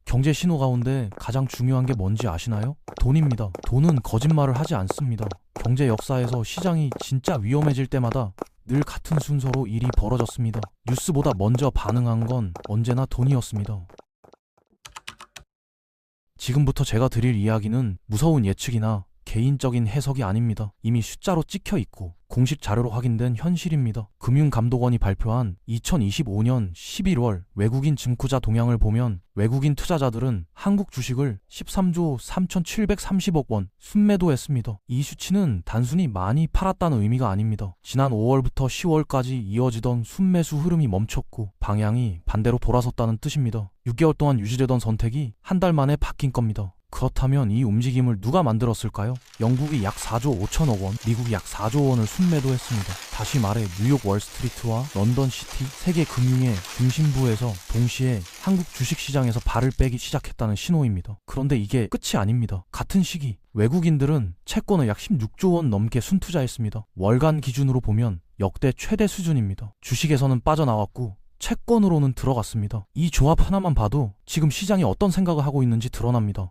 경제 신호 가운데 가장 중요한 게 뭔지 아시나요? 돈입니다. 돈은 거짓말을 하지 않습니다. 경제 역사에서 시장이 진짜 위험해질 때마다 늘 같은 순서로 일이 벌어졌습니다. 뉴스보다 먼저 반응한 건 언제나 돈이었습니다. 지금부터 제가 드릴 이야기는 무서운 예측이나 개인적인 해석이 아닙니다. 이미 숫자로 찍혀 있고 공식 자료로 확인된 현실입니다. 금융감독원이 발표한 2025년 11월 외국인 증투자 동향을 보면 외국인 투자자들은 한국 주식을 13조 3,730억 원 순매도했습니다. 이 수치는 단순히 많이 팔았다는 의미가 아닙니다. 지난 5월부터 10월까지 이어지던 순매수 흐름이 멈췄고 방향이 반대로 돌아섰다는 뜻입니다. 6개월 동안 유지되던 선택이 한 달 만에 바뀐 겁니다. 그렇다면 이 움직임을 누가 만들었을까요? 영국이 약 4조 5천억 원, 미국이 약 4조 원을 순매도했습니다. 다시 말해 뉴욕 월스트리트와 런던 시티 세계 금융의 중심부에서 동시에 한국 주식시장에서 발을 빼기 시작했다는 신호입니다. 그런데 이게 끝이 아닙니다. 같은 시기 외국인들은 채권을 약 16조 원 넘게 순투자했습니다. 월간 기준으로 보면 역대 최대 수준입니다. 주식에서는 빠져나왔고 채권으로는 들어갔습니다. 이 조합 하나만 봐도 지금 시장이 어떤 생각을 하고 있는지 드러납니다.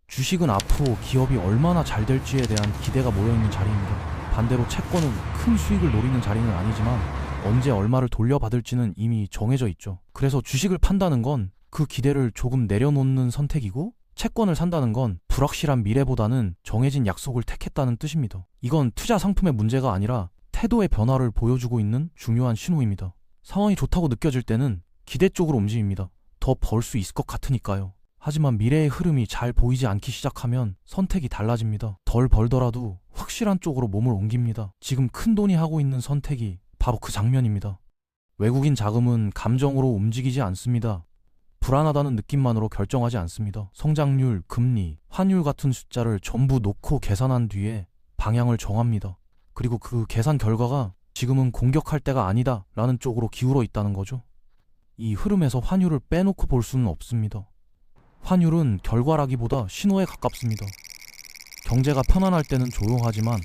주식은 앞으로 기업이 얼마나 잘 될지에 대한 기대가 모여있는 자리입니다. 반대로 채권은 큰 수익을 노리는 자리는 아니지만 언제 얼마를 돌려받을지는 이미 정해져 있죠. 그래서 주식을 판다는 건 그 기대를 조금 내려놓는 선택이고 채권을 산다는 건 불확실한 미래보다는 정해진 약속을 택했다는 뜻입니다. 이건 투자 상품의 문제가 아니라 태도의 변화를 보여주고 있는 중요한 신호입니다. 상황이 좋다고 느껴질 때는 기대 쪽으로 움직입니다. 더 벌 수 있을 것 같으니까요. 하지만 미래의 흐름이 잘 보이지 않기 시작하면 선택이 달라집니다. 덜 벌더라도 확실한 쪽으로 몸을 옮깁니다. 지금 큰돈이 하고 있는 선택이 바로 그 장면입니다. 외국인 자금은 감정으로 움직이지 않습니다. 불안하다는 느낌만으로 결정하지 않습니다. 성장률, 금리, 환율 같은 숫자를 전부 놓고 계산한 뒤에 방향을 정합니다. 그리고 그 계산 결과가 지금은 공격할 때가 아니다 라는 쪽으로 기울어 있다는 거죠. 이 흐름에서 환율을 빼놓고 볼 수는 없습니다. 환율은 결과라기보다 신호에 가깝습니다. 경제가 편안할 때는 조용하지만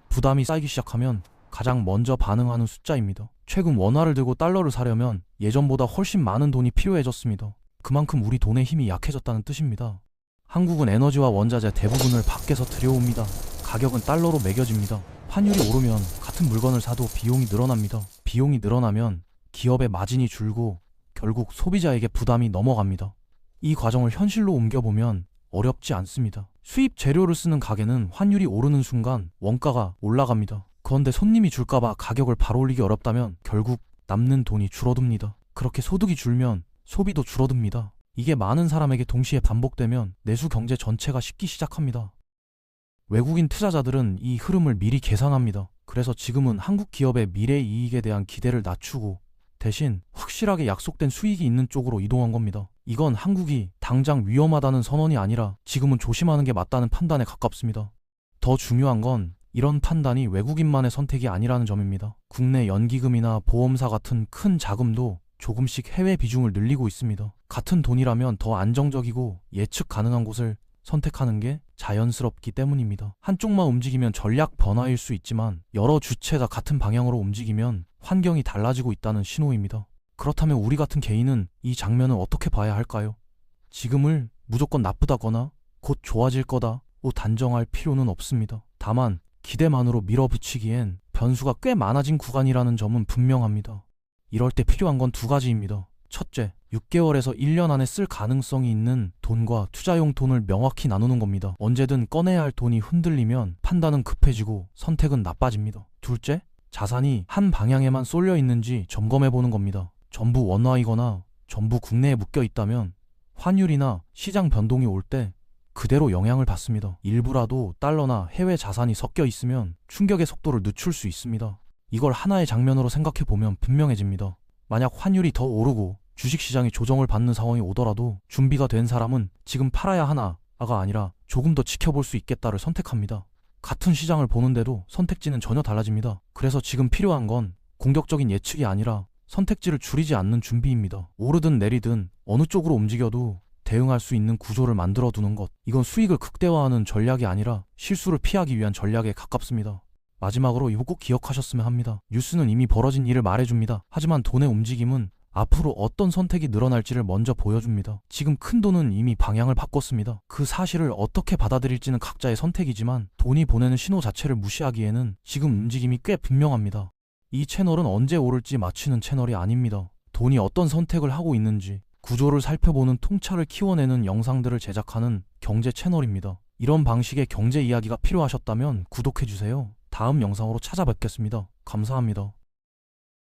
부담이 쌓이기 시작하면 가장 먼저 반응하는 숫자입니다. 최근 원화를 들고 달러를 사려면 예전보다 훨씬 많은 돈이 필요해졌습니다. 그만큼 우리 돈의 힘이 약해졌다는 뜻입니다. 한국은 에너지와 원자재 대부분을 밖에서 들여옵니다. 가격은 달러로 매겨집니다. 환율이 오르면 같은 물건을 사도 비용이 늘어납니다. 비용이 늘어나면 기업의 마진이 줄고 결국 소비자에게 부담이 넘어갑니다. 이 과정을 현실로 옮겨보면 어렵지 않습니다. 수입 재료를 쓰는 가게는 환율이 오르는 순간 원가가 올라갑니다. 그런데 손님이 줄까봐 가격을 바로 올리기 어렵다면 결국 남는 돈이 줄어듭니다. 그렇게 소득이 줄면 소비도 줄어듭니다. 이게 많은 사람에게 동시에 반복되면 내수 경제 전체가 식기 시작합니다. 외국인 투자자들은 이 흐름을 미리 계산합니다. 그래서 지금은 한국 기업의 미래 이익에 대한 기대를 낮추고 대신 확실하게 약속된 수익이 있는 쪽으로 이동한 겁니다. 이건 한국이 당장 위험하다는 선언이 아니라 지금은 조심하는 게 맞다는 판단에 가깝습니다. 더 중요한 건 이런 판단이 외국인만의 선택이 아니라는 점입니다. 국내 연기금이나 보험사 같은 큰 자금도 조금씩 해외 비중을 늘리고 있습니다. 같은 돈이라면 더 안정적이고 예측 가능한 곳을 선택하는 게 자연스럽기 때문입니다. 한쪽만 움직이면 전략 변화일 수 있지만 여러 주체가 같은 방향으로 움직이면 환경이 달라지고 있다는 신호입니다. 그렇다면 우리 같은 개인은 이 장면을 어떻게 봐야 할까요? 지금을 무조건 나쁘다거나 곧 좋아질 거다로 단정할 필요는 없습니다. 다만 기대만으로 밀어붙이기엔 변수가 꽤 많아진 구간이라는 점은 분명합니다. 이럴 때 필요한 건 두 가지입니다. 첫째, 6개월에서 1년 안에 쓸 가능성이 있는 돈과 투자용 돈을 명확히 나누는 겁니다. 언제든 꺼내야 할 돈이 흔들리면 판단은 급해지고 선택은 나빠집니다. 둘째, 자산이 한 방향에만 쏠려 있는지 점검해 보는 겁니다. 전부 원화이거나 전부 국내에 묶여 있다면 환율이나 시장 변동이 올 때 그대로 영향을 받습니다. 일부라도 달러나 해외 자산이 섞여 있으면 충격의 속도를 늦출 수 있습니다. 이걸 하나의 장면으로 생각해 보면 분명해집니다. 만약 환율이 더 오르고 주식시장이 조정을 받는 상황이 오더라도 준비가 된 사람은 지금 팔아야 하나가 아니라 조금 더 지켜볼 수 있겠다를 선택합니다. 같은 시장을 보는데도 선택지는 전혀 달라집니다. 그래서 지금 필요한 건 공격적인 예측이 아니라 선택지를 줄이지 않는 준비입니다. 오르든 내리든 어느 쪽으로 움직여도 대응할 수 있는 구조를 만들어 두는 것. 이건 수익을 극대화하는 전략이 아니라 실수를 피하기 위한 전략에 가깝습니다. 마지막으로 이거 꼭 기억하셨으면 합니다. 뉴스는 이미 벌어진 일을 말해줍니다. 하지만 돈의 움직임은 앞으로 어떤 선택이 늘어날지를 먼저 보여줍니다. 지금 큰돈은 이미 방향을 바꿨습니다. 그 사실을 어떻게 받아들일지는 각자의 선택이지만 돈이 보내는 신호 자체를 무시하기에는 지금 움직임이 꽤 분명합니다. 이 채널은 언제 오를지 맞추는 채널이 아닙니다. 돈이 어떤 선택을 하고 있는지 구조를 살펴보는 통찰을 키워내는 영상들을 제작하는 경제 채널입니다. 이런 방식의 경제 이야기가 필요하셨다면 구독해주세요. 다음 영상으로 찾아뵙겠습니다. 감사합니다.